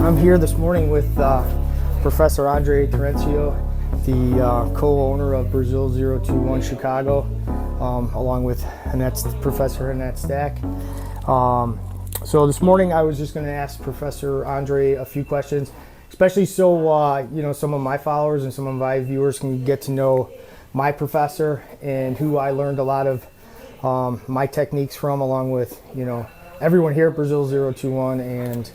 I'm here this morning with Professor Andre Terencio, the co-owner of BJJ Chicago, along with Professor Hannette Staack. So this morning I was just going to ask Professor Andre a few questions, especially so some of my followers and some of my viewers can get to know my professor and who I learned a lot of my techniques from, along with everyone here at BJJ and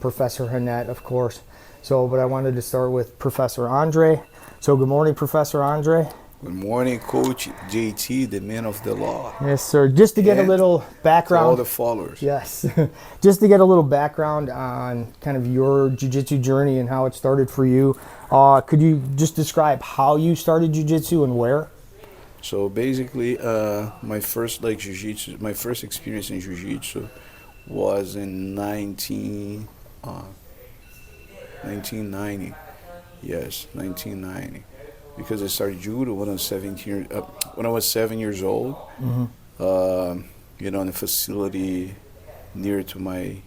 Professor Hannette, of course. But I wanted to start with Professor Andre. So good morning, Professor Andre. Good morning, Coach JT, the man of the law. Yes, sir. Just to get a little background. To all the followers. Yes. Just to get a little background on kind of your jiu-jitsu journey and how it started for you. Could you just describe how you started jiu-jitsu and where? So basically, my first experience in jiu-jitsu was in 1990. Yes, 1990. Because I started judo when I was 7 years old. Mm-hmm. In a facility near to my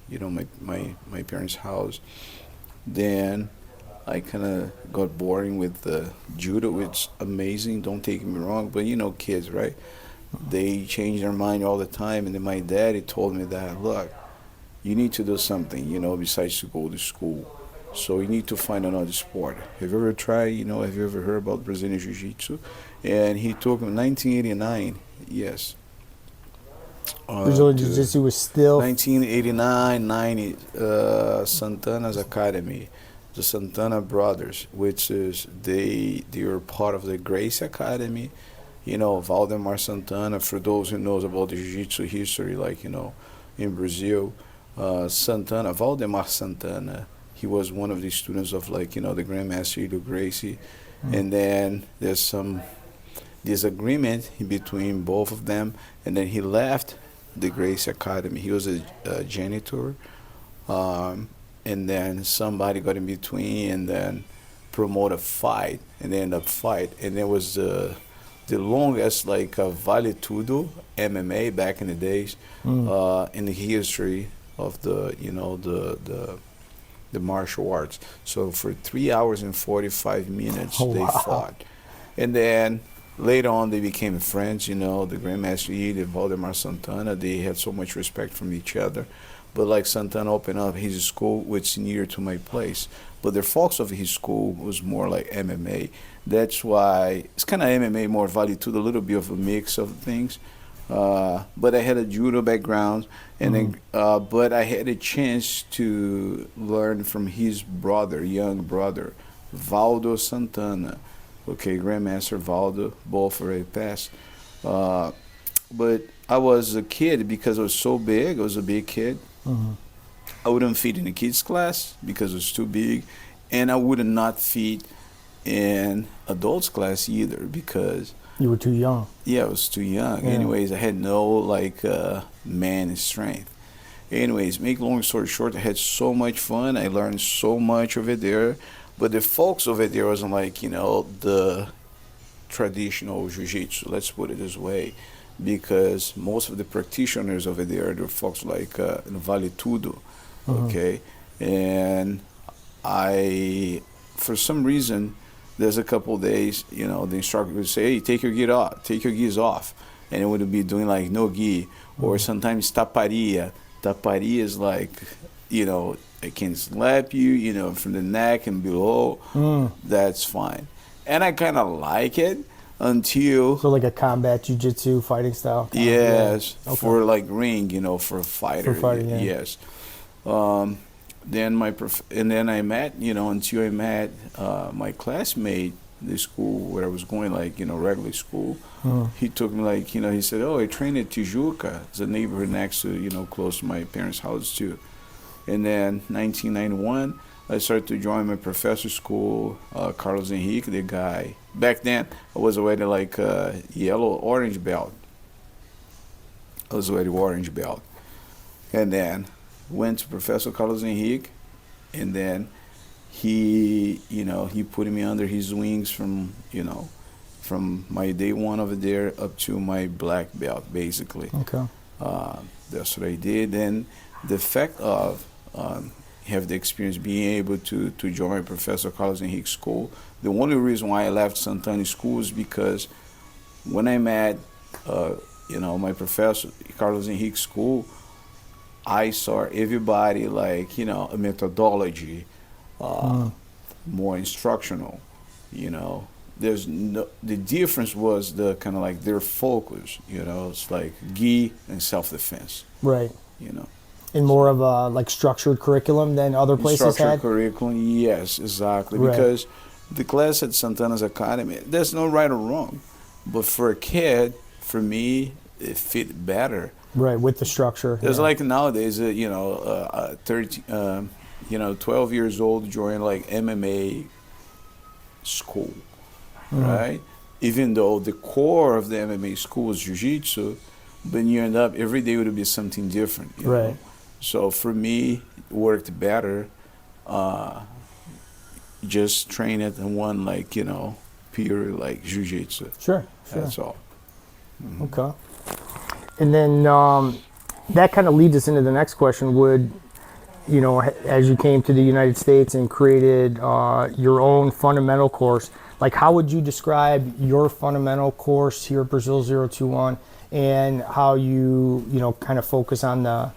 parents' house. Then I kind of got boring with the judo. It's amazing, don't take me wrong, but kids, right? They change their mind all the time. And then my daddy told me that, look, you need to do something, besides to go to school. So you need to find another sport. Have you ever tried, have you ever heard about Brazilian Jiu-Jitsu? And he took me in 1989, yes. Brazilian Jiu-Jitsu was still... 1989, 90, Santana's Academy, the Santana brothers, which is, they were part of the Gracie Academy. Valdemar Santana, for those who knows about the Jiu-Jitsu history, in Brazil, Valdemar Santana, he was one of the students of the Grandmaster Edo Gracie. And then there's some disagreement between both of them, and then he left the Gracie Academy. He was a janitor, and then somebody got in between and then promoted a fight, and they ended up fight. And there was the longest Vale Tudo MMA back in the days, in the history of the martial arts. So for 3 hours and 45 minutes, they fought. And then later on, they became friends, the Grandmaster Edo and Valdemar Santana. They had so much respect from each other. But Santana opened up his school, which is near to my place. But the focus of his school was more like MMA. That's why it's kind of MMA, more Vale Tudo, a little bit of a mix of things. But I had a judo background, and then, but I had a chance to learn from his brother, young brother, Valdo Santana. Okay, Grandmaster Valdo, both already passed. But I was a kid because I was so big. I was a big kid. I wouldn't fit in the kids class because it was too big, and I would not fit in adults class either because you were too young. Yeah, I was too young. Yeah. Anyways, I had no man strength. Anyways, make long story short, I had so much fun. I learned so much over there, but the folks over there wasn't the traditional jiu-jitsu. Let's put it this way. Because most of the practitioners over there, they're folks Vale Tudo, okay? And for some reason, there's a couple days, the instructor would say, hey, take your gis off. And it would be doing no gi, or sometimes taparia. Taparia is I can slap you, from the neck and below. That's fine. And I kind of like it. Until a combat jiu-jitsu fighting style. Yes, okay. For ring, for a fighter. For fighting, yeah. Yes. Then I met, until I met my classmate, the school where I was going, regular school. He took me he said, oh, I trained at Tijuca. It's a neighborhood next to, close to my parents' house too. And then 1991. I started to join my professor school, Carlos Henrique, the guy. Back then, I was already orange belt. And then went to Professor Carlos Henrique, and then he put me under his wings from my day one over there up to my black belt, basically. Okay. That's what I did. And the fact of have the experience being able to join Professor Carlos Henrique School. The only reason why I left Santana School is because when I met, my professor, Carlos Henrique School, I saw everybody like, a methodology, more instructional, the difference was the kind of like their focus, it's like gi and self-defense. Right. And more of a like structured curriculum than other places structured had? Curriculum, yes, exactly. Right. Because the class at Santana's Academy, there's no right or wrong. But for a kid, for me, it fit better. Right, with the structure. It's like nowadays, 12 years old join like MMA school, right? Even though the core of the MMA school is Jiu Jitsu, but you end up every day would be something different. You know? So for me, it worked better. Just train it in one period like Jiu Jitsu. Sure. That's all. Okay. And then that kind of leads us into the next question. Would, as you came to the United States and created your own fundamental course, like how would you describe your fundamental course here at Brazil 021 and how you, kind of focus on the,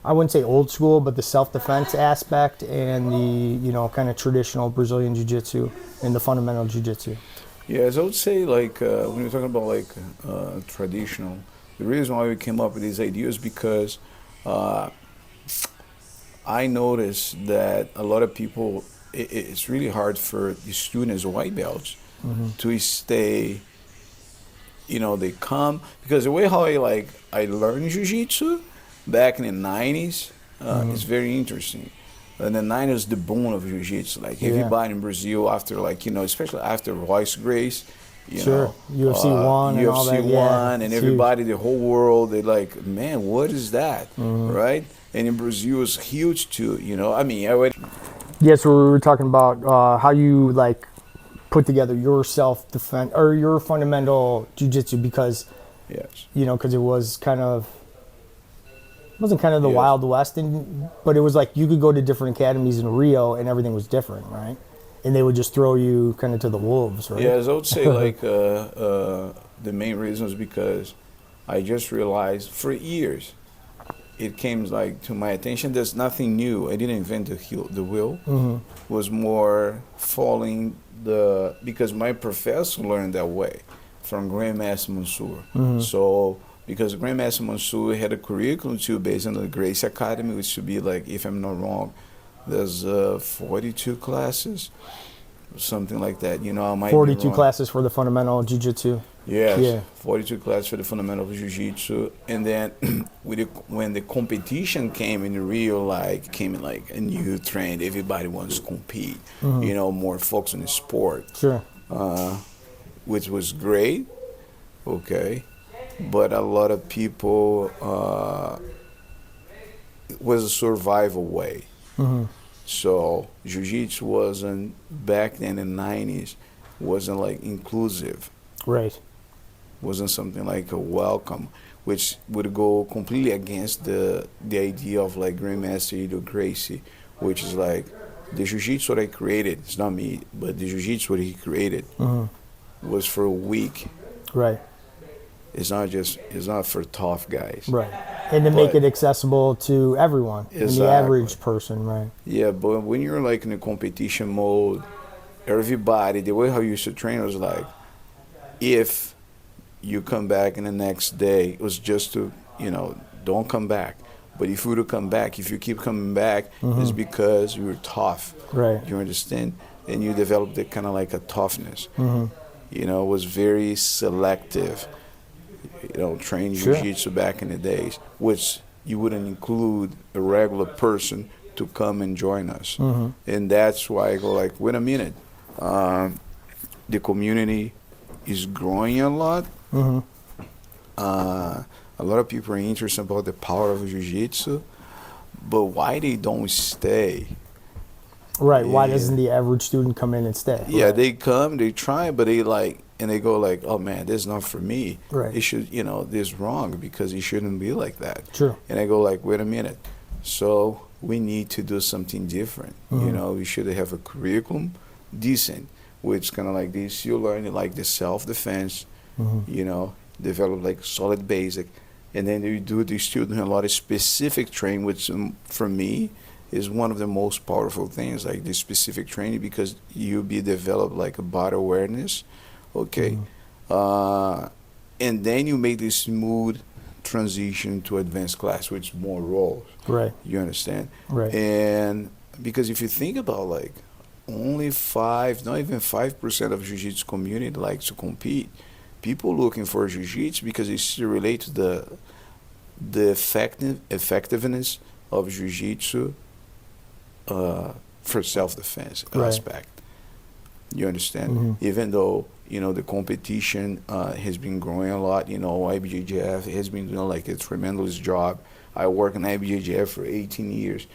I wouldn't say old school, but the self-defense aspect and the, kind of traditional Brazilian Jiu-Jitsu and the fundamental Jiu-Jitsu? Yes, I would say when you're talking about traditional, the reason why we came up with these ideas is because I noticed that a lot of people, it's really hard for the students, white belts, to stay, they come, because the way how I learned Jiu-Jitsu back in the 90s, it's very interesting. In the 90s, the boom of Jiu-Jitsu, everybody in Brazil after especially after Royce Grace, UFC 1 and all that. UFC 1 and everybody, the whole world, they're like, man, what is that, right? And in Brazil, it's huge too, Yes, we were talking about how you put together your self-defense or your fundamental jiu-jitsu because, because it was wasn't kind of the Wild West, but it was you could go to different academies in Rio and everything was different, right? And they would just throw you kind of to the wolves, right? Yes, I would say the main reason is because I just realized for years it came to my attention. There's nothing new. I didn't invent the wheel. It was more following because my professor learned that way from Grandmaster Mansour. So because Grandmaster Mansour had a curriculum too based on the Gracie Academy, which should be if I'm not wrong, there's 42 classes, something like that. I might 42 classes for the fundamental jiu-jitsu. Yes, yeah. 42 classes for the fundamental jiu-jitsu. And then when the competition came in Rio, came in a new trend, everybody wants to compete, more focus on the sport. Sure. Which was great, okay. But a lot of people, it was a survival way. So Jiu-Jitsu wasn't, back then in the 90s, wasn't inclusive. Right. Wasn't something like a welcome, which would go completely against the idea of Grandmaster Edo Gracie, which is the Jiu-Jitsu that I created, it's not me, but the Jiu-Jitsu that he created was for a week. Right. It's not for tough guys. Right. And to make it accessible to everyone, and the average person, right? Yeah, but when you're in a competition mode, everybody, the way how you used to train was if you come back in the next day, it was just to, don't come back. But if you were to come back, if you keep coming back, it's because you're tough. Right. You understand? And you developed a kind of a toughness. It was very selective. Train Jiu-Jitsu back in the days, which you wouldn't include a regular person to come and join us. And that's why I go wait a minute. The community is growing a lot. A lot of people are interested about the power of Jiu-Jitsu, but why they don't stay? Right. Why doesn't the average student come in and stay? Yeah, right. They come, they try, but they and they go oh man, this is not for me. Right. It should, this is wrong because it shouldn't be like that. True. And I go wait a minute. So we need to do something different. You know, we should have a curriculum decent, which kind of like this. You learn like the self-defense, you know, develop like solid basic, and then you do the student a lot of specific training, which for me is one of the most powerful things, like the specific training, because you be develop like a body awareness, okay, and then you make this smooth transition to advanced class, which more roles. Right. You understand? Right. And because if you think about like only 5, not even 5% of jiu-jitsu community likes to compete. People looking for jiu-jitsu because it still relate to the effectiveness of jiu-jitsu for self-defense aspect. You understand? Even though, you know, the competition has been growing a lot, you know, IBJJF has been doing like a tremendous job. I work in IBJJF for 18 years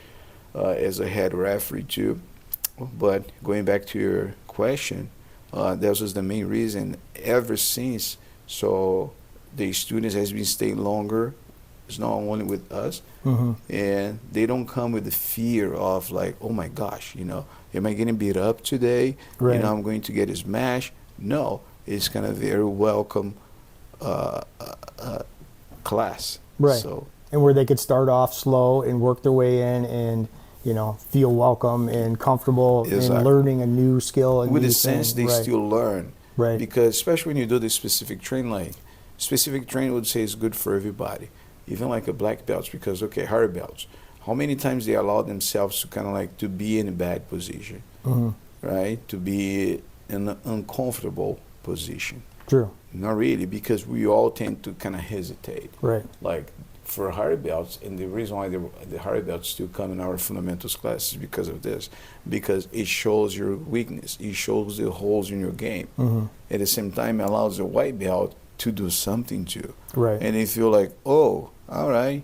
as a head referee too. But going back to your question, that was the main reason ever since. So the students has been staying longer. It's not only with us, and they don't come with the fear of like, oh my gosh, you know, am I getting beat up today? Right. You know, I'm going to get smashed. No, it's kind of very welcome class. Right. So, and where they could start off slow and work their way in and, you know, feel welcome and comfortable in learning a new skill. And with a sense they still learn. Right. Because especially when you do this specific training, like specific training would say is good for everybody. Even like a black belts, because okay, hard belts, how many times they allow themselves to kind of like to be in a bad position, right? To be in an uncomfortable position. True. Not really, because we all tend to kind of hesitate. Right. Like for hard belts, and the reason why the hard belts still come in our fundamentals class is because of this, because it shows your weakness, it shows the holes in your game. At the same time, it allows the white belt to do something too. Right. And they feel like, oh, all right,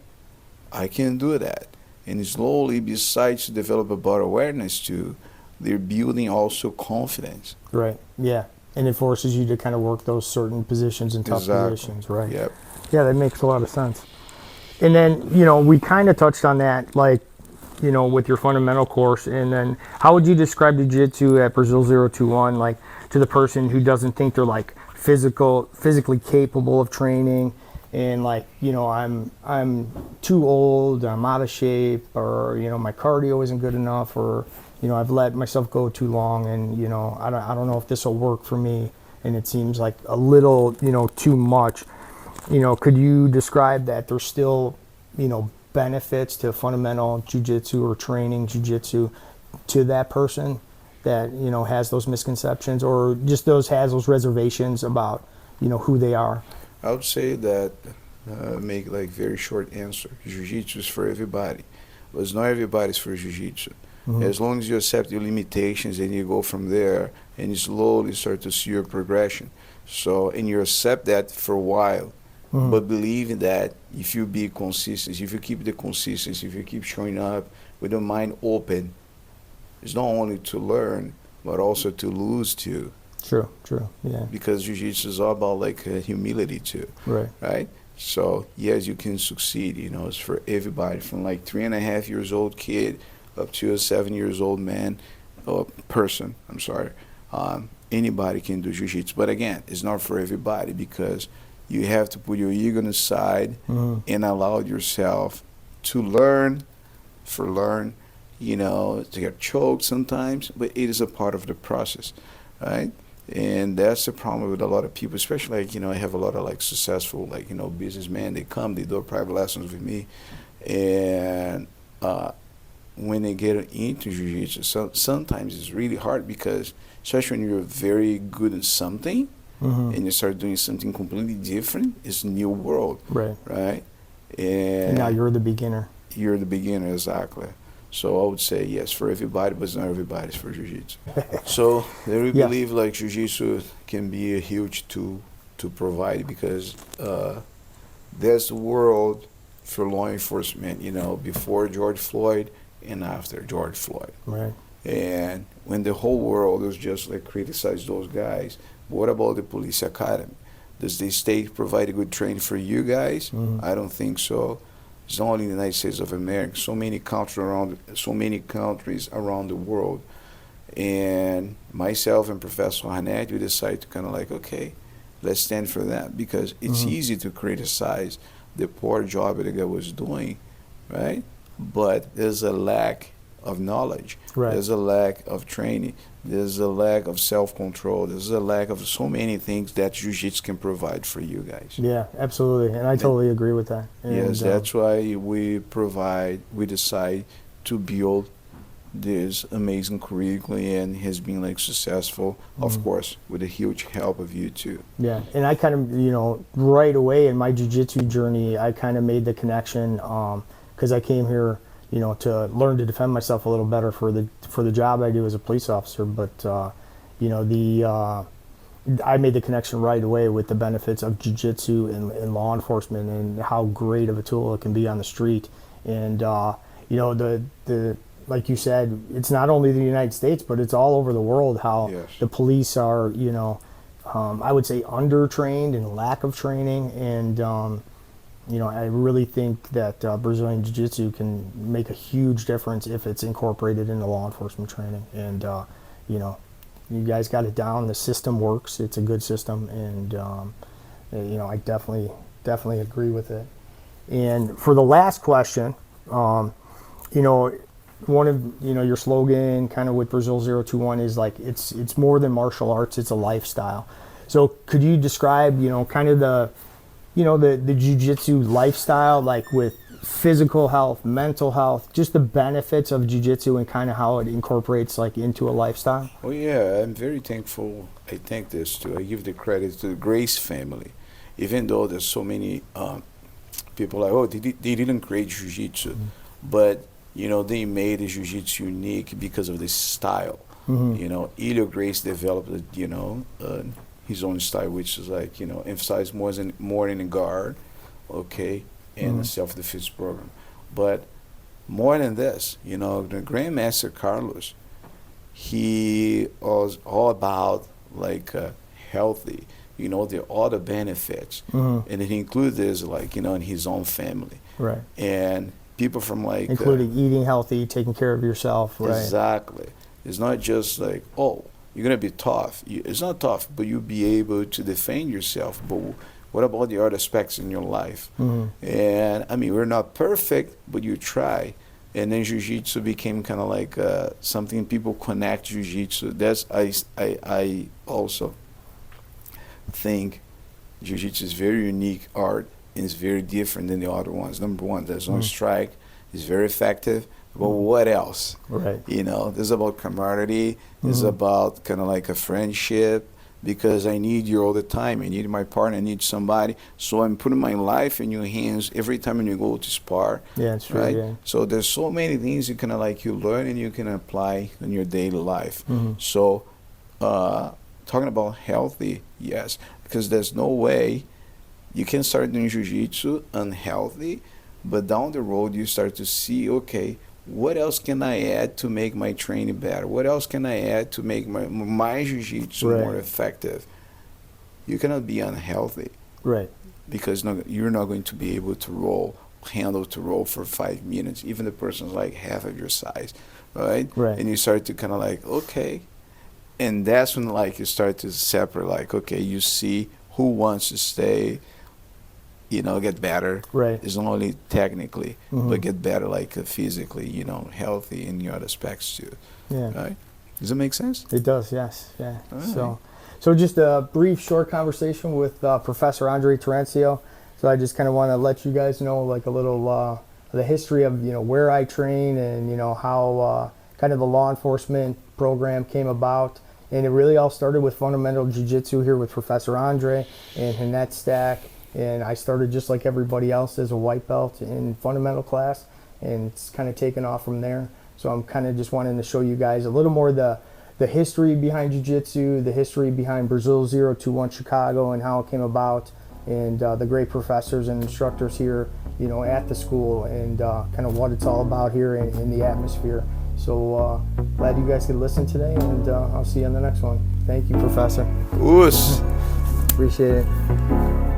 I can do that. And slowly, besides to develop a better awareness too, they're building also confidence. Right. Yeah. And it forces you to kind of work those certain positions and tough positions. Right. Yep. Yeah, that makes a lot of sense. And then, you know, we kind of touched on that, like, you know, with your fundamental course. And then how would you describe the jiu-jitsu at Brazil 021, like, to the person who doesn't think they're, like, physically capable of training, and, like, you know, I'm too old, I'm out of shape, or, you know, my cardio isn't good enough, or, you know, I've let myself go too long, and, you know, I don't know if this will work for me, and it seems like a little, you know, too much. You know, could you describe that there's still, you know, benefits to fundamental jiu-jitsu or training jiu-jitsu to that person that, you know, has those misconceptions, or just has those reservations about, you know, who they are? I would say that, make like very short answer. Jiu-jitsu is for everybody, but it's not everybody's for jiu-jitsu. As long as you accept your limitations and you go from there and you slowly start to see your progression. So, and you accept that for a while, but believe that if you be consistent, if you keep the consistency, if you keep showing up with your mind open, it's not only to learn, but also to lose too. True, yeah. Because jiu-jitsu is all about like humility too, right? So yes, you can succeed. You know, it's for everybody, from like 3.5 years old kid up to a 7 years old man or person. I'm sorry. Anybody can do jiu-jitsu, but again, it's not for everybody, because you have to put your ego aside and allow yourself to learn, you know, to get choked sometimes, but it is a part of the process, right? And that's the problem with a lot of people, especially like, you know, I have a lot of like successful, like, you know, businessmen, they come, they do private lessons with me, and when they get into jiu-jitsu, so sometimes it's really hard, because especially when you're very good at something, and you start doing something completely different, it's a new world, right? And now you're the beginner. You're the beginner, exactly. So I would say yes for everybody, but not everybody's for jiu-jitsu. So they really believe like jiu-jitsu can be a huge tool to provide, because there's the world for law enforcement, you know, before George Floyd and after George Floyd. Right. And when the whole world was just like criticize those guys, what about the police academy? Does the state provide a good training for you guys? I don't think so. It's not only in the United States of America. So many countries around the world. And myself and Professor Hannette, we decided to kind of like, okay, let's stand for that, because it's easy to criticize the poor job that the guy was doing, right? But there's a lack of knowledge. Right. There's a lack of training. There's a lack of self-control. There's a lack of so many things that Jiu-Jitsu can provide for you guys. Yeah, absolutely. And I totally agree with that. And, yes, that's why we decide to build this amazing curriculum, and has been like successful, of course, with a huge help of you too. Yeah, and I kind of, right away in my jiu-jitsu journey, I kind of made the connection because I came here, to learn to defend myself a little better for the job I do as a police officer. But I made the connection right away with the benefits of jiu-jitsu and law enforcement, and how great of a tool it can be on the street. And the like you said, it's not only the United States, but it's all over the world, how the police are, I would say undertrained and lack of training. And, I really think that Brazilian Jiu-Jitsu can make a huge difference if it's incorporated into law enforcement training. And, you guys got it down. The system works. It's a good system. And, I definitely agree with it. And for the last question, one of your slogan kind of with Brazil 021 is like it's more than martial arts, it's a lifestyle. So could you describe kind of the jiu-jitsu lifestyle, like with physical health, mental health, just the benefits of jiu-jitsu and kind of how it incorporates like into a lifestyle? Oh yeah, I'm very thankful. I thank this too. I give the credit to the Grace family, even though there's so many people like, oh, they didn't create jiu-jitsu, but they made the Jiu-Jitsu unique because of this style. Elio Grace developed, his own style, which is like, emphasize more in a guard, okay, and a self-defense program. But more than this, the Grandmaster Carlos, he was all about like healthy, all the benefits, and it includes this like, in his own family. Right. And people from like including eating healthy, taking care of yourself, right? Exactly. It's not just like, oh, you're gonna be tough. It's not tough, but you'll be able to defend yourself. But what about the other aspects in your life? And I mean, we're not perfect, but you try. And then Jiu-Jitsu became kind of like something people connect Jiu-Jitsu. That's I also think Jiu-Jitsu is very unique art. And it's very different than the other ones. Number one, there's no strike. It's very effective. But what else? Right. This is about camaraderie. This is about kind of like a friendship, because I need you all the time. I need my partner. I need somebody. So I'm putting my life in your hands every time you go to spar. Yeah, that's right. Yeah. So there's so many things you kind of like you learn and you can apply in your daily life. So talking about healthy, yes, because there's no way you can start doing jiu-jitsu unhealthy, but down the road you start to see, okay, what else can I add to make my training better? What else can I add to make my jiu-jitsu more effective? You cannot be unhealthy. Right. Because you're not going to be able to handle for 5 minutes. Even the person's like half of your size, right? Right. And you start to kind of like, okay. And that's when like you start to separate, like, okay, you see who wants to stay, get better. Right. It's not only technically, but get better like physically, healthy in the other aspects too. Yeah. Right? Does it make sense? It does, yes. Yeah. Right. So just a brief, short conversation with Professor Andre Terencio. So I just kind of want to let you guys know like a little the history of, where I train and, how kind of the law enforcement program came about. And it really all started with fundamental jiu-jitsu here with Professor Andre and Hannette Staack. And I started just like everybody else as a white belt in fundamental class, and it's kind of taken off from there. So I'm kind of just wanting to show you guys a little more the history behind jiu-jitsu, the history behind Brazil 021 Chicago and how it came about, and the great professors and instructors here, at the school, and kind of what it's all about here in the atmosphere. So glad you guys could listen today, and I'll see you on the next one. Thank you, Professor. Oos. Appreciate it.